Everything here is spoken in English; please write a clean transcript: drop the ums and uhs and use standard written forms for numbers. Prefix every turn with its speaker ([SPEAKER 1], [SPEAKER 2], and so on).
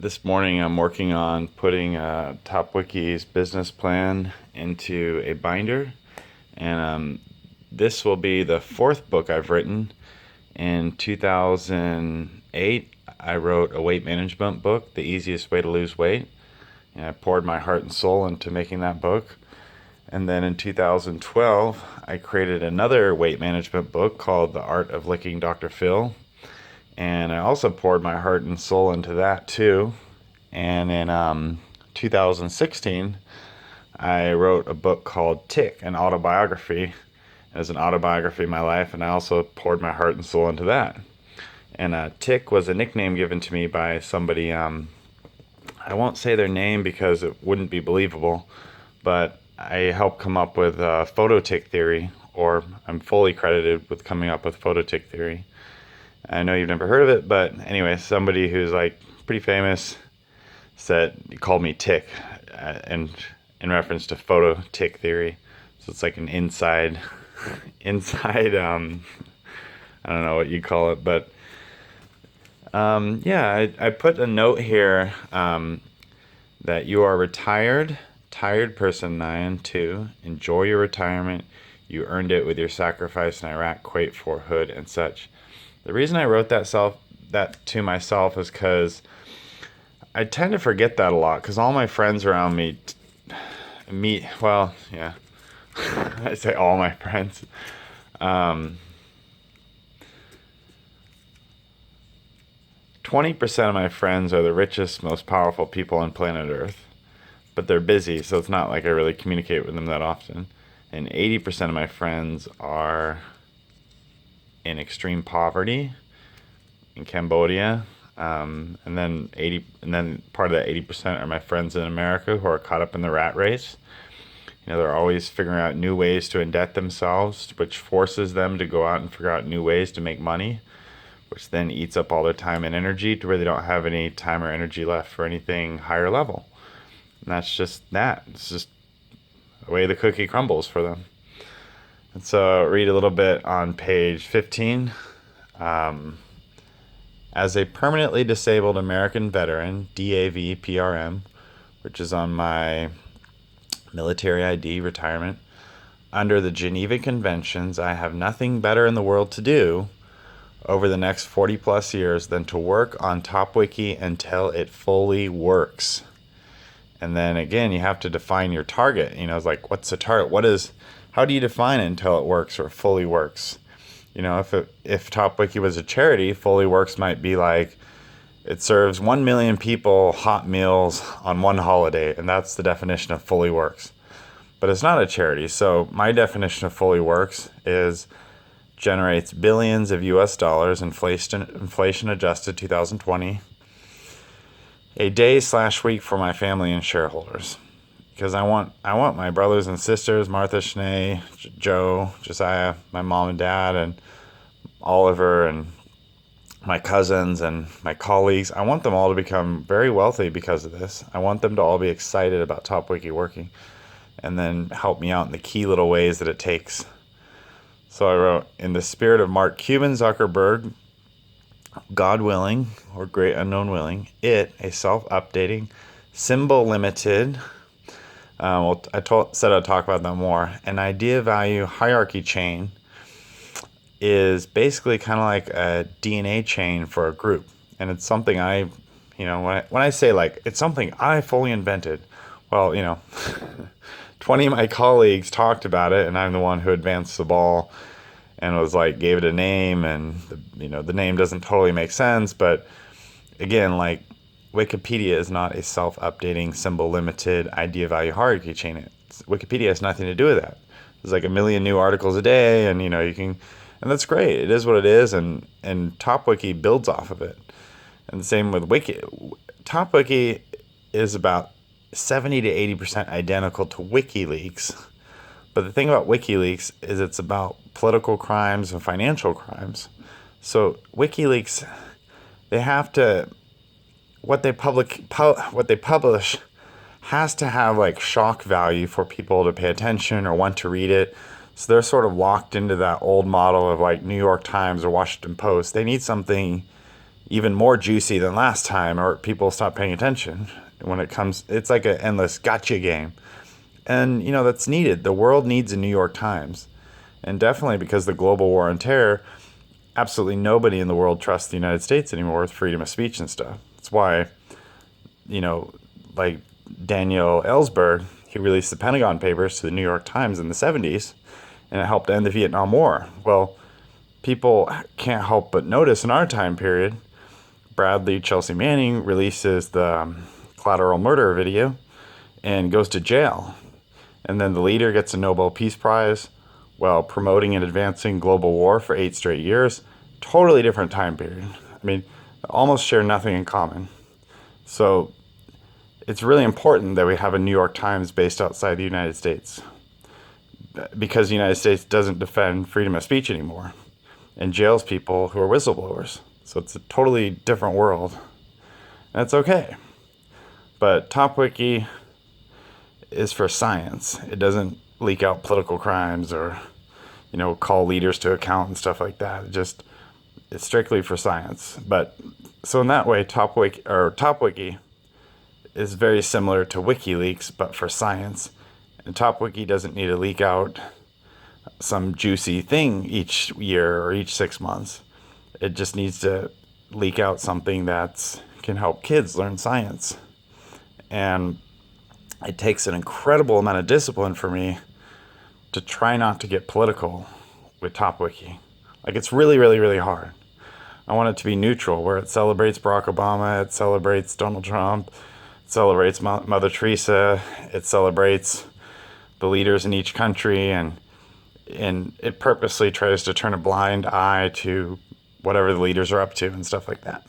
[SPEAKER 1] This morning I'm working on putting top-Wiki's business plan into a binder, and this will be the fourth book I've written. In 2008, I wrote a weight management book, The Easiest Way to Lose Weight, and I poured my heart and soul into making that book. And then in 2012, I created another weight management book called The Art of Licking Dr. Phil. And I also poured my heart and soul into that too. And in 2016, I wrote a book called Tick, an autobiography. It was an autobiography of my life, and I also poured my heart and soul into that. And Tick was a nickname given to me by somebody. I won't say their name because it wouldn't be believable, but I helped come up with photo tick theory, or I'm fully credited with coming up with photo tick theory. I know you've never heard of it, but anyway, somebody who's like pretty famous called me Tick, and in reference to photo tick theory. So it's like an inside, I don't know what you call it, but yeah, I put a note here that you are retired person 9-2. Enjoy your retirement. You earned it with your sacrifice in Iraq, Kuwait, Fort Hood, and such. The reason I wrote that to myself is because I tend to forget that a lot, because all my friends around me I say all my friends. 20% of my friends are the richest, most powerful people on planet Earth, but they're busy, so it's not like I really communicate with them that often. And 80% of my friends are in extreme poverty in Cambodia, and then part of that 80% are my friends in America who are caught up in the rat race. You know, they're always figuring out new ways to indebt themselves, which forces them to go out and figure out new ways to make money, which then eats up all their time and energy to where they don't have any time or energy left for anything higher level. And that's just that. It's just the way the cookie crumbles for them. And so read a little bit on page 15. As a permanently disabled American veteran, DAV-PRM, which is on my military ID retirement, under the Geneva Conventions, I have nothing better in the world to do over the next 40 plus years than to work on top-Wiki until it fully works. And then again, you have to define your target. You know, it's like, what's the target? How do you define it until it works or fully works? You know, if top-Wiki was a charity, fully works might be like, it serves 1 million people hot meals on one holiday, and that's the definition of fully works. But it's not a charity, so my definition of fully works is generates billions of US dollars, inflation adjusted 2020, a day/week for my family and shareholders. Because I want my brothers and sisters, Martha, Shanae, Joe, Josiah, my mom and dad, and Oliver, and my cousins and my colleagues. I want them all to become very wealthy because of this. I want them to all be excited about top-Wiki working, and then help me out in the key little ways that it takes. So I wrote, in the spirit of Mark Cuban Zuckerberg, God willing, or great unknown willing, a self-updating, symbol-limited, said I'd talk about that more, an idea-value hierarchy chain is basically kind of like a DNA chain for a group. And it's something when I say like, it's something I fully invented, well, 20 of my colleagues talked about it, and I'm the one who advanced the ball and was like, gave it a name, and the name doesn't totally make sense, but again, like, Wikipedia is not a self-updating, symbol-limited, idea-value hierarchy chain. Wikipedia has nothing to do with that. There's like 1 million new articles a day, and you can, and that's great. It is what it is, and top-Wiki builds off of it. And the same with Wiki. Top-Wiki is about 70 to 80% identical to WikiLeaks. But the thing about WikiLeaks is it's about political crimes and financial crimes. So WikiLeaks, they have to, what they publish has to have like shock value for people to pay attention or want to read it. So they're sort of locked into that old model of like New York Times or Washington Post. They need something even more juicy than last time, or people stop paying attention when it comes. It's like an endless gotcha game. And, that's needed. The world needs a New York Times. And definitely because the global war on terror, absolutely nobody in the world trusts the United States anymore with freedom of speech and stuff. That's why, like Daniel Ellsberg, he released the Pentagon Papers to the New York Times in the 70s, and it helped end the Vietnam War. Well, people can't help but notice in our time period, Bradley Chelsea Manning releases the collateral murder video and goes to jail. And then the leader gets a Nobel Peace Prize while promoting and advancing global war for 8 straight years. Totally different time period. I mean, almost share nothing in common. So it's really important that we have a New York Times based outside the United States, because the United States doesn't defend freedom of speech anymore and jails people who are whistleblowers. So it's a totally different world. And it's okay. But top-Wiki is for science. It doesn't leak out political crimes or, call leaders to account and stuff like that. It's strictly for science. But so in that way, top-Wiki is very similar to WikiLeaks, but for science. And top-Wiki doesn't need to leak out some juicy thing each year or each 6 months. It just needs to leak out something that can help kids learn science. And it takes an incredible amount of discipline for me to try not to get political with top-Wiki. Like, it's really, really, really hard. I want it to be neutral, where it celebrates Barack Obama, it celebrates Donald Trump, it celebrates Mother Teresa, it celebrates the leaders in each country, and it purposely tries to turn a blind eye to whatever the leaders are up to and stuff like that.